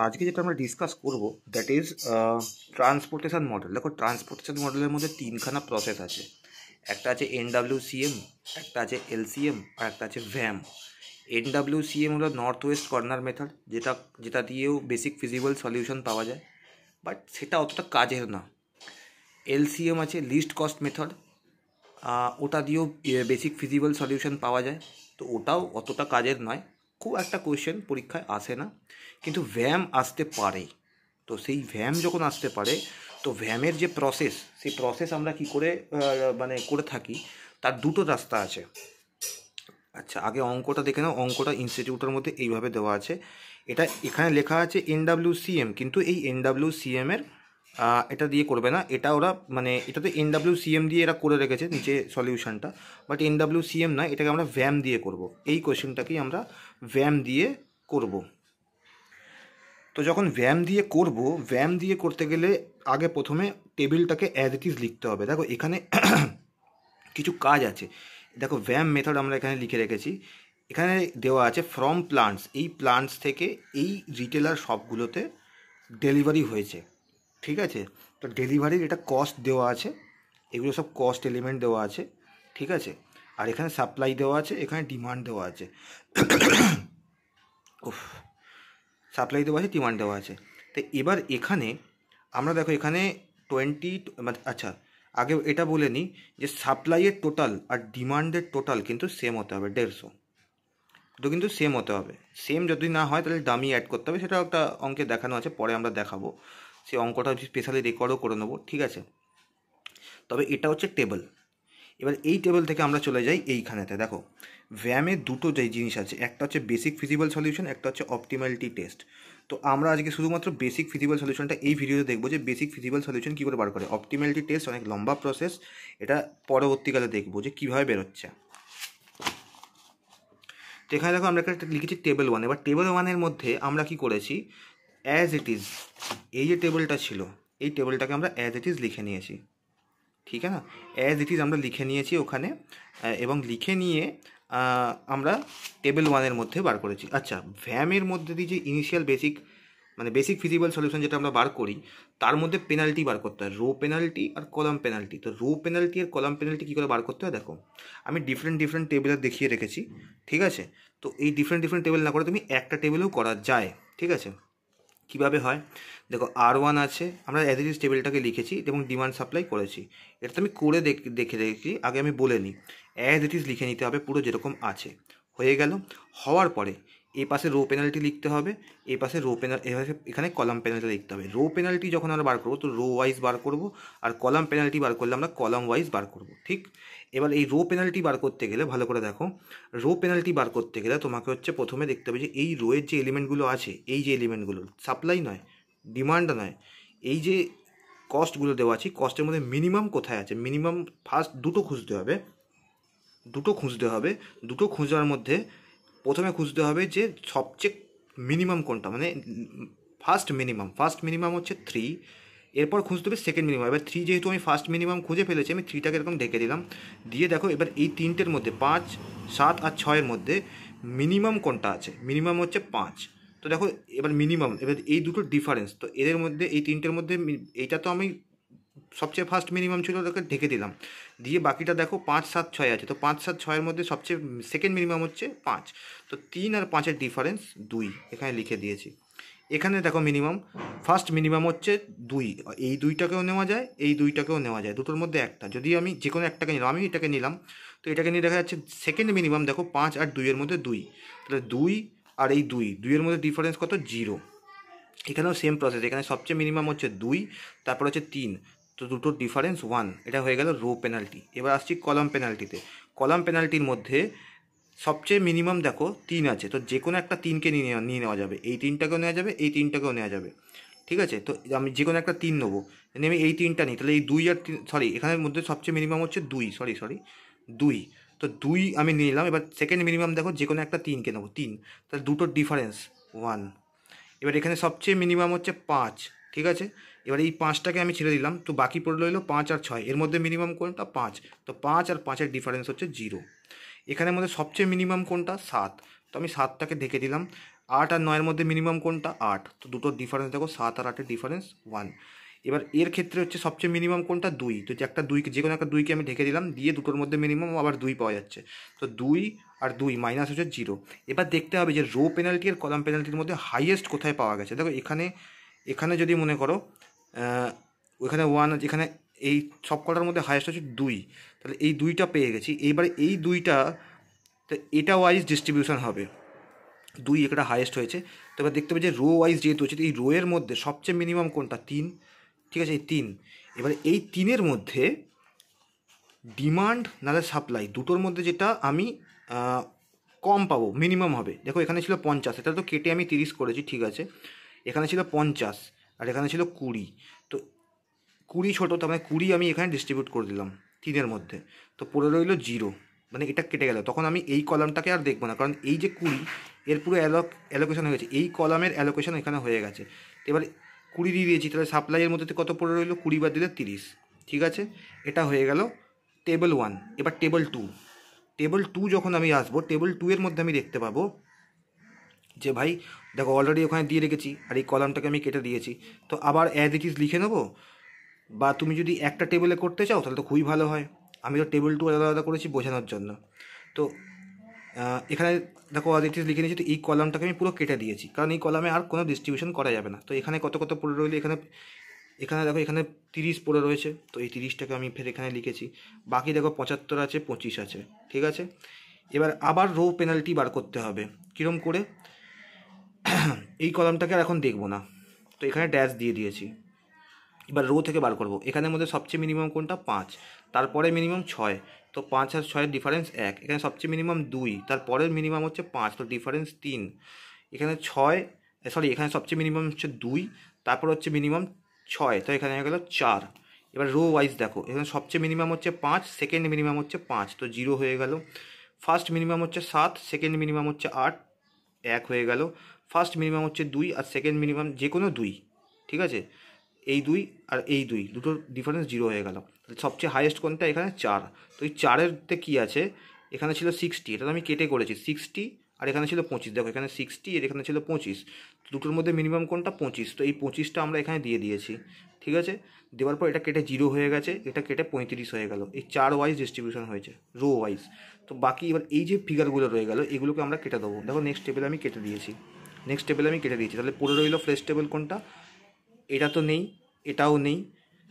আজকে যেটা আমরা ডিসকাস করব দ্যাট ইজ ট্রান্সপোর্টেশন মডেল। দেখো, ট্রান্সপোর্টেশন মডেলের মধ্যে তিনখানা প্রসেস আছে। একটা আছে NWCM, একটা আছে LCM, আর একটা আছে VAM। NWCM হলো নর্থ ওয়েস্ট কর্নার মেথড, যেটা যেটা দিয়েও বেসিক ফিজিবল সলিউশন পাওয়া যায়, বাট সেটা অতটা কাজের না। LCM আছে লিস্ট কস্ট মেথড, ওটা দিয়েও বেসিক ফিজিবল সলিউশন পাওয়া যায়, তো ওটাও অতটা কাজের নয়, খুব একটা কোয়েশ্চেন পরীক্ষায় আসে না। কিন্তু VAM আসতে পারে। তো সেই VAM যখন আসতে পারে, তো VAM-এর যে প্রসেস, সেই প্রসেস আমরা কি করে মানে করে থাকি, তার দুটো রাস্তা আছে। আচ্ছা, আগে অঙ্কটা দেখে নাও। অঙ্কটা ইনস্টিটিউটের মধ্যে এইভাবে দেওয়া আছে। এটা এখানে লেখা আছে NWCM, কিন্তু এই NWCM-এর এটা দিয়ে করবে না। এটা ওরা মানে এটাতে NWCM দিয়ে এরা করে রেখেছে নিচে সলিউশনটা, বাট NWCM নয়, এটাকে আমরা VAM দিয়ে করব। এই কোয়েশ্চেনটাকেই আমরা VAM দিয়ে করব। তো যখন VAM দিয়ে করব, VAM দিয়ে করতে গেলে আগে প্রথমে টেবিলটাকে অ্যাজ ইট ইজ লিখতে হবে। দেখো এখানে কিছু কাজ আছে। দেখো VAM মেথড আমরা এখানে লিখে রেখেছি। এখানে দেওয়া আছে ফ্রম প্লান্টস, এই প্লান্টস থেকে এই রিটেলার শপগুলোতে ডেলিভারি হয়েছে, ঠিক আছে। তো ডেলিভারির এটা কস্ট দেওয়া আছে, এগুলো সব কস্ট এলিমেন্ট দেওয়া আছে, ঠিক আছে। আর এখানে সাপ্লাই দেওয়া আছে, এখানে ডিমান্ড দেওয়া আছে। উফ, সাপ্লাই দেওয়া আছে, ডিমান্ড দেওয়া আছে। তো এবার এখানে আমরা দেখো এখানে 20 মানে আচ্ছা, আগে এটা বলে নিই যে সাপ্লাইয়ের টোটাল আর ডিমান্ডের টোটাল কিন্তু সেম হতে হবে, 150। দুটো কিন্তু সেম হতে হবে। সেম যদি না হয় তাহলে ডামি অ্যাড করতে হবে, সেটা একটা অঙ্কে দেখানো আছে, পরে আমরা দেখাবো। সেই অঙ্কটা স্পেশালি রেকর্ডও করে নেবো, ঠিক আছে। তবে এটা হচ্ছে টেবল। এবার এই টেবল থেকে আমরা চলে যাই এইখানেতে। দেখো VAM-এর দুটো যে জিনিস আছে, একটা হচ্ছে বেসিক ফিজিবল সলিউশন, একটা হচ্ছে অপটিমালিটি টেস্ট। তো আমরা আজকে শুধুমাত্র বেসিক ফিজিবল সলিউশনটা এই ভিডিওতে দেখবো, যে বেসিক ফিজিবল সলিউশন কী করে বার করে। অপটিমালিটি টেস্ট অনেক লম্বা প্রসেস, এটা পরবর্তীকালে দেখবো যে কীভাবে বেরোচ্ছে। তো এখানে দেখো আমরা একটা লিখেছি টেবিল 1। এবার টেবিল 1-এর মধ্যে আমরা কি করেছি, অ্যাজ ইট ইজ, এই যে টেবিলটা ছিল এই টেবিলটাকে আমরা অ্যাজ ইট ইজ লিখে নিয়েছি, ঠিক আছে না। অ্যাজ ইট ইজ আমরা লিখে নিয়েছি ওখানে, এবং লিখে নিয়ে আমরা টেবিল 1-এর মধ্যে বার করেছি। আচ্ছা, VAM-এর মধ্যে দিয়ে যে ইনিশিয়াল বেসিক মানে বেসিক ফিজিবল সলিউশন যেটা আমরা বার করি, তার মধ্যে পেনাল্টি বার করতে হয়, রো পেনাল্টি আর কলাম পেনাল্টি। তো রো পেনাল্টি আর কলাম পেনাল্টি কী করে বার করতে হয় দেখো, আমি ডিফারেন্ট টেবিলে দেখিয়ে রেখেছি, ঠিক আছে। তো এই ডিফারেন্ট টেবিল না করে তুমি একটা টেবিলেও করা যায়, ঠিক আছে। কীভাবে হয় দেখো, R1 আছে, আমরা অ্যাজ ইট ইজ টেবিলটাকে লিখেছি এবং ডিমান্ড সাপ্লাই করেছি। এটা তো আমি করে দেখে রেখেছি, আগে আমি বলে নিই। অ্যাজ ইট ইজ লিখে নিতে হবে পুরো যেরকম আছে। হয়ে গেল। হওয়ার পরে এই পাশে রো পেনাল্টি লিখতে হবে, এই পাশে এখানে কলাম পেনাল্টি লিখতে হবে। রো পেনাল্টি যখন আমরা বার করবো তো রো ওয়াইজ বার করব, আর কলাম পেনাল্টি বার করলে আমরা কলাম ওয়াইজ বার করব, ঠিক। এবার এই রো পেনাল্টি বার করতে গেলে ভালো করে দেখো, রো পেনাল্টি বার করতে গেলে তোমাকে হচ্ছে প্রথমে দেখতে হবে যে এই রোয়ের যে এলিমেন্টগুলো আছে, এই যে এলিমেন্টগুলো সাপ্লাই নয়, ডিমান্ড নয়, এই যে কস্টগুলো দেওয়া আছে, কস্টের মধ্যে মিনিমাম কোথায় আছে। মিনিমাম ফার্স্ট দুটো খুঁজতে হবে। দুটো খোঁজার মধ্যে প্রথমে খুঁজতে হবে যে সবচেয়ে মিনিমাম কোনটা, মানে ফার্স্ট মিনিমাম হচ্ছে 3। এরপর খুঁজতে হবে সেকেন্ড মিনিমাম। এবার 3 যেহেতু আমি ফার্স্ট মিনিমাম খুঁজে ফেলেছি, আমি 3টাকে এরকম ঢেকে দিলাম। দিয়ে দেখো এবার এই তিনটের মধ্যে 5, 7 আর 6-এর মধ্যে মিনিমাম কোনটা আছে, মিনিমাম হচ্ছে 5। তো দেখো এবার মিনিমাম, এবার এই দুটো ডিফারেন্স, তো এদের মধ্যে এই তিনটের মধ্যে এইটা তো আমি সবচেয়ে ফার্স্ট মিনিমাম ছিল, ওটাকে ঢেকে দিলাম। দিয়ে বাকিটা দেখো 5, 7, 6 আছে, তো 5, 7, 6-এর মধ্যে সবচেয়ে সেকেন্ড মিনিমাম হচ্ছে 5। তো 3 আর 5-এর ডিফারেন্স 2, এখানে লিখে দিয়েছি। এখানে দেখো মিনিমাম, ফার্স্ট মিনিমাম হচ্ছে 2, এই দুইটাকেও নেওয়া যায়, এই দুইটাকেও নেওয়া যায়, দুটোর মধ্যে একটা। যদি আমি যে কোনো একটাকে নিলাম, আমি এটাকে নিলাম, তো এটাকে নিয়ে দেখা যাচ্ছে সেকেন্ড মিনিমাম দেখো 5 আর 2-এর মধ্যে 2, তাহলে 2 আর এই 2-এর মধ্যে ডিফারেন্স কত, 0। এখানেও সেম প্রসেস, এখানে সবচেয়ে মিনিমাম হচ্ছে 2, তারপর হচ্ছে 3, তো দুটোর ডিফারেন্স 1। এটা হয়ে গেল রো পেনাল্টি। এবার আসছি কলাম পেনাল্টিতে। কলাম পেনাল্টির মধ্যে সবচেয়ে মিনিমাম দেখো 3 আছে, তো যে কোনো একটা 3কে নিয়ে নেওয়া যাবে, এই 3টাকেও নেওয়া যাবে, এই 3টাকেও নেওয়া যাবে, ঠিক আছে। তো আমি যে কোনো একটা 3 নেবো, আমি এই 3টা নিই, তাহলে এই 2 আর 3, সরি এখানের মধ্যে সবচেয়ে মিনিমাম হচ্ছে 2, সরি 2, তো 2 আমি নিলাম। এবার সেকেন্ড মিনিমাম দেখো যে কোনো একটা 3কে নেবো, 3, তাহলে দুটোর ডিফারেন্স 1। এবার এখানে সবচেয়ে মিনিমাম হচ্ছে 5, ঠিক আছে। এবার এই 5টাকে আমি ছেড়ে দিলাম, তো বাকি পড়ে রইলো 5 আর 6, এর মধ্যে মিনিমাম কোনটা, 5, তো 5 আর 5-এর ডিফারেন্স হচ্ছে 0। এখানের মধ্যে সবচেয়ে মিনিমাম কোনটা, 7, তো আমি 7টাকে ঢেকে দিলাম। 8 আর 9-এর মধ্যে মিনিমাম কোনটা? 8। তো দুটোর ডিফারেন্স দেখো, 7 আর 8-এর ডিফারেন্স 1। এবার এর ক্ষেত্রে হচ্ছে সবচেয়ে মিনিমাম কোনটা? 2। তো যে একটা 2, যে কোনো একটা 2কে আমি ঢেকে দিলাম, দিয়ে দুটোর মধ্যে মিনিমাম আবার 2 পাওয়া যাচ্ছে। তো 2 আর 2 মাইনাস হচ্ছে 0। এবার দেখতে হবে যে রো পেনাল্টি আর কলাম পেনাল্টির মধ্যে হাইয়েস্ট কোথায় পাওয়া গেছে। দেখো এখানে এখানে যদি মনে করো ওইখানে 1 আছে, এখানে এই সব কটার মধ্যে হাইয়েস্ট হচ্ছে 2, তাহলে এই 2টা পেয়ে গেছি। এইবার এই 2টা, তো এটা ওয়াইজ ডিস্ট্রিবিউশন হবে, 2 একটা হাইয়েস্ট হয়েছে। তো এবার দেখতে হবে যে রো ওয়াইজ যেহেতু হচ্ছে, এই রো এর মধ্যে সবচেয়ে মিনিমাম কোনটা? 3, ঠিক আছে, এই 3। এবার এই 3-এর মধ্যে ডিমান্ড নাহলে সাপ্লাই দুটোর মধ্যে যেটা আমি কম পাবো, মিনিমাম হবে। দেখো এখানে ছিল 50, এটা তো কেটে আমি 30 করেছি, ঠিক আছে। এখানে ছিল 50 আর এখানে ছিল 20। তো 20 ছোটো, তার মানে 20 আমি এখানে ডিস্ট্রিবিউট করে দিলাম 3-এর মধ্যে। তো পড়ে রইল 0, মানে এটা কেটে গেল। তখন আমি এই কলামটাকে আর দেখবো না, কারণ এই যে 20 এর পুরো অ্যালোকেশন হয়ে গেছে, এই কলামের অ্যালোকেশন এখানে হয়ে গেছে। তো এবার 20 দিয়ে দিয়েছি, তাহলে সাপ্লাইয়ের মধ্যে কত পড়ে রইল? 20 বাদ দিলে 30, ঠিক আছে। এটা হয়ে গেল টেবল 1। এবার টেবল 2, টেবল 2 যখন আমি আসবো, টেবল 2 এর মধ্যে আমি দেখতে পাবো যে ভাই দেখো অলরেডি ওখানে দিয়ে রেখেছি আর এই কলামটাকে আমি কেটে দিয়েছি। তো আবার অ্যাজ ইট ইজ লিখে নেবো, বা তুমি যদি একটা টেবিলে করতে চাও তাহলে তো খুবই ভালো হয়। আমি তো টেবিল 2 আলাদা আলাদা করেছি বোঝানোর জন্য। তো এখানে দেখো অ্যাজ ইট ইজ লিখে নিয়েছি। তো এই কলামটাকে আমি পুরো কেটে দিয়েছি, কারণ এই কলামে আর কোনো ডিস্ট্রিবিউশন করা যাবে না। তো এখানে কত কত পড়ে রইলো, এখানে এখানে দেখো এখানে 30 পড়ে রয়েছে। তো এই 30টাকে আমি ফের এখানে লিখেছি। বাকি দেখো 75 আছে, 25 আছে, ঠিক আছে। এবার আবার রো পেনাল্টি বার করতে হবে। কীরকম করে? এই কলামটাকে আর এখন দেখবো না, তো এখানে ড্যাশ দিয়ে দিয়েছি। এবার রো থেকে বার করবো। এখানের মধ্যে সবচেয়ে মিনিমাম কোনটা? 5, তারপরে মিনিমাম 6। তো 5 আর 6-এর ডিফারেন্স 1। এখানে সবচেয়ে মিনিমাম 2, তারপরের মিনিমাম হচ্ছে 5, তো ডিফারেন্স 3। এখানে 6, সরি এখানে সবচেয়ে মিনিমাম হচ্ছে 2, তারপর হচ্ছে মিনিমাম 6, তো এখানে হয়ে গেল 4। এবার রো ওয়াইজ দেখো, এখানে সবচেয়ে মিনিমাম হচ্ছে 5, সেকেন্ড মিনিমাম হচ্ছে 5, তো 0 হয়ে গেল। ফার্স্ট মিনিমাম হচ্ছে 7, সেকেন্ড মিনিমাম হচ্ছে 8, 1 হয়ে গেল। ফার্স্ট মিনিমাম হচ্ছে 2 আর সেকেন্ড মিনিমাম যে কোনো 2, ঠিক আছে। এই 2 আর এই 2 দুটোর ডিফারেন্স 0 হয়ে গেল। সবচেয়ে হাইয়েস্ট কোনটা? এখানে 4। তো এই 4-এরতে কী আছে? এখানে ছিল 60, এটা তো আমি কেটে করেছি 60, আর এখানে ছিল 25। দেখো এখানে 60 আর এখানে ছিল 25, দুটোর মধ্যে মিনিমাম কোনটা? 25। তো এই 25টা আমরা এখানে দিয়ে দিয়েছি, ঠিক আছে। দেওয়ার পর এটা কেটে 0 হয়ে গেছে, এটা কেটে 35 হয়ে গেল। এই 4 ওয়াইজ ডিস্ট্রিবিউশন হয়েছে, রো ওয়াইজ। তো বাকি এবার এই যে ফিগারগুলো রয়ে গেল, এগুলোকে আমরা কেটে দেবো। দেখো নেক্সট টেবিলে আমি কেটে দিয়েছি, তাহলে পড়ে রইল ফ্রেশ টেবিল কোনটা? এটা তো নেই, এটাও নেই,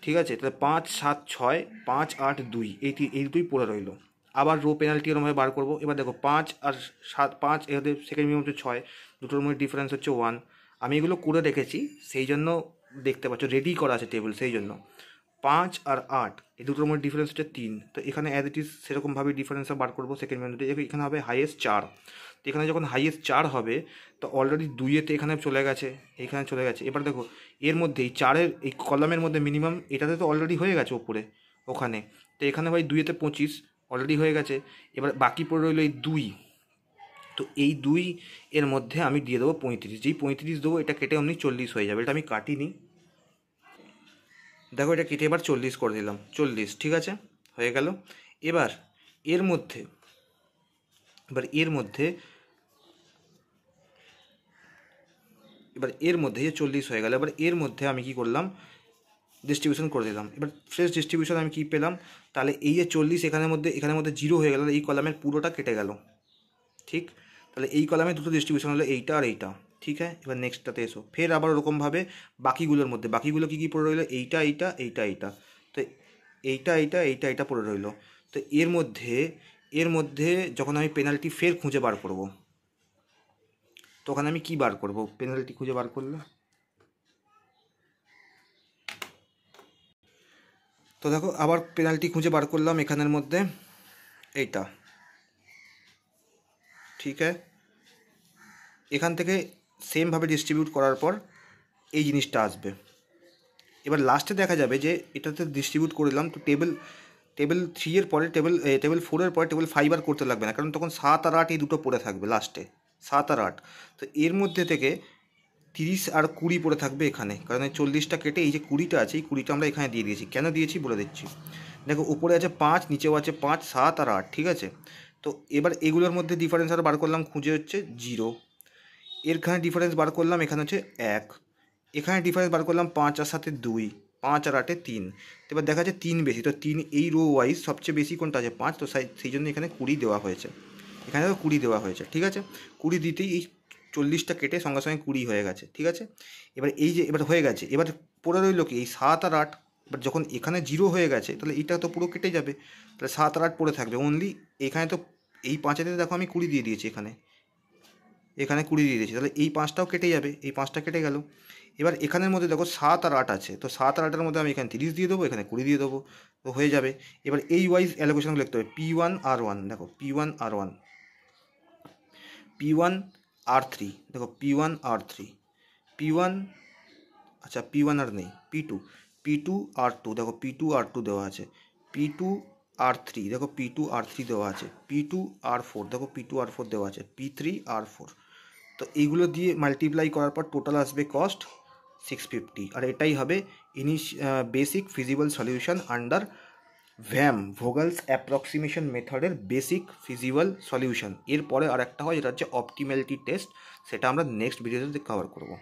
ঠিক আছে। তাহলে 5, 7, 6, 5, 8, 2, এই দুটোই পড়ে রইল। আবার রো পেনাল্টি এরমভাবে বার করবো। এবার দেখো 5 আর 7, 5 এদের সেকেন্ড মিনিমাম হচ্ছে 6, দুটোর মধ্যে ডিফারেন্স হচ্ছে 1। আমি এগুলো করে রেখেছি, সেই জন্য দেখতে পাচ্ছ রেডি করা আছে টেবিল, সেই জন্য। 5 আর 8 এই দুটোর মধ্যে ডিফারেন্স হচ্ছে 3। তো এখানে অ্যাজ ইট ইজ সেরকমভাবে ডিফারেন্সটা বার করবো সেকেন্ড মিনিটে। এখানে হবে হাইয়েস্ট 4। তো এখানে যখন হাইয়েস্ট 4 হবে, তো অলরেডি 2-এতে এখানে চলে গেছে, এখানে চলে গেছে। এবার দেখো এর মধ্যে এই 4-এর এই কলামের মধ্যে মিনিমাম এটাতে তো অলরেডি হয়ে গেছে ওপরে ওখানে। তো এখানে ভাই 2-এতে 25 অলরেডি হয়ে গেছে। এবার বাকি পড়ে রইলো এই 2। তো এই 2 এর মধ্যে আমি দিয়ে দেবো 35। যেই 35 দেবো, এটা কেটে অমনি 40 হয়ে যাবে। এটা আমি কাটিনি, দেখো এটা কেটে এবার 40 করে দিলাম, 40, ঠিক আছে, হয়ে গেল। এবার এর মধ্যে যে 40 হয়ে গেল, এবার এর মধ্যে আমি কি করলাম? ডিস্ট্রিবিউশন করে দিলাম। এবার ফ্রেশ ডিস্ট্রিবিউশন আমি কী পেলাম? তাহলে এই যে 40 এখানের মধ্যে 0 হয়ে গেল, এই কলামের পুরোটা কেটে গেল, ঠিক। তাহলে এই কলামে দুটো ডিস্ট্রিবিউশন হলো, এইটা আর এইটা, ঠিক আছে। এবার নেক্সটটাতে এসো, ফের আবার ওরকমভাবে বাকিগুলোর মধ্যে বাকিগুলো কী কী পড়ে রইলো? এইটা, তো এইটা পড়ে রইলো। তো এর মধ্যে যখন আমি পেনাল্টি ফের খুঁজে বার করব, তখন আমি কি বার করব? পেনাল্টি খুঁজে বার করলে, তো দেখো আবার পেনাল্টি খুঁজে বার করলাম এখানের মধ্যে, এইটা, ঠিক আছে। এখান থেকে সেমভাবে ডিস্ট্রিবিউট করার পর এই জিনিসটা আসবে। এবার লাস্টে দেখা যাবে যে এটাতে ডিস্ট্রিবিউট করে দিলাম। তো টেবিল 3-এর পরে টেবিল 4-এর পরে টেবিল 5 আর করতে লাগবে না, কারণ তখন 7 আর 8 এই দুটো পড়ে থাকবে লাস্টে, 7 আর 8। তো এর মধ্যে থেকে 30 আর 20 পড়ে থাকবে এখানে, কারণ এই 40টা কেটে এই যে 20টা আছে, এই 20টা আমরা এখানে দিয়ে দিয়েছি। কেন দিয়েছি বলে দিচ্ছি। দেখো উপরে আছে 5, নিচেও আছে 5, 7 আর 8, ঠিক আছে। তো এবার এগুলোর মধ্যে ডিফারেন্স আর বার করলাম, খুঁজে হচ্ছে 0। এখানে ডিফারেন্স বার করলাম, এখানে হচ্ছে 1, এখানে ডিফারেন্স বার করলাম 5 আর 7 2, 5 আর 8 3। এবার দেখা যাচ্ছে 3 বেশি, তো 3 এই রো ওয়াইজ সবচেয়ে বেশি কোনটা আছে 5, তো সেই জন্য এখানে 20 দেওয়া হয়েছে, এখানে 20 দেওয়া হয়েছে, ঠিক আছে। 20 দিতেই এই 40টা কেটে সঙ্গে সঙ্গে 20 হয়ে গেছে, ঠিক আছে। এবার এই যে এবার হয়ে গেছে, এবার পড়ে রইল কি এই 7 আর 8। এবার যখন এখানে 0 হয়ে গেছে তাহলে এইটা তো পুরো কেটে যাবে, তাহলে 7 আর 8 পড়ে থাকবে অনলি। এখানে তো এই 5-এতে দেখো আমি 20 দিয়ে দিয়েছি, এখানে 20 দিয়ে দিয়েছি, তাহলে এই 5টাও কেটে যাবে, এই 5টা কেটে গেল। এবার এখানের মধ্যে দেখো 7 আর 8 আছে, তো 7 আর 8-এর মধ্যে আমি এখানে 30 দিয়ে দেবো, এখানে 20 দিয়ে দেবো, তো হয়ে যাবে। এবার এই ওয়াইজ অ্যালোকেশনগুলো লিখতে হবে, P1 R1, দেখো P1 R1, P1 R3, দেখো P1 R3, P1, আচ্ছা P1 আর নেই, P2 দেখো P2 R2 দেওয়া আছে, P2 R3 দেখো P2 R3 দেওয়া আছে, P2 R4 দেখো P2 R4 দেওয়া আছে, P3 R4। তো এইগুলো দিয়ে মাল্টিপ্লাই করার পর টোটাল আসবে কস্ট 650, আর এটাই হবে basic feasible solution under VAM Vogel's approximation মেথডের বেসিক ফিজিবল সলিউশন। এরপরে আর একটা হয় যেটা হচ্ছে অপটিম্যালিটি টেস্ট, সেটা আমরা নেক্সট ভিডিওতে কভার করবো।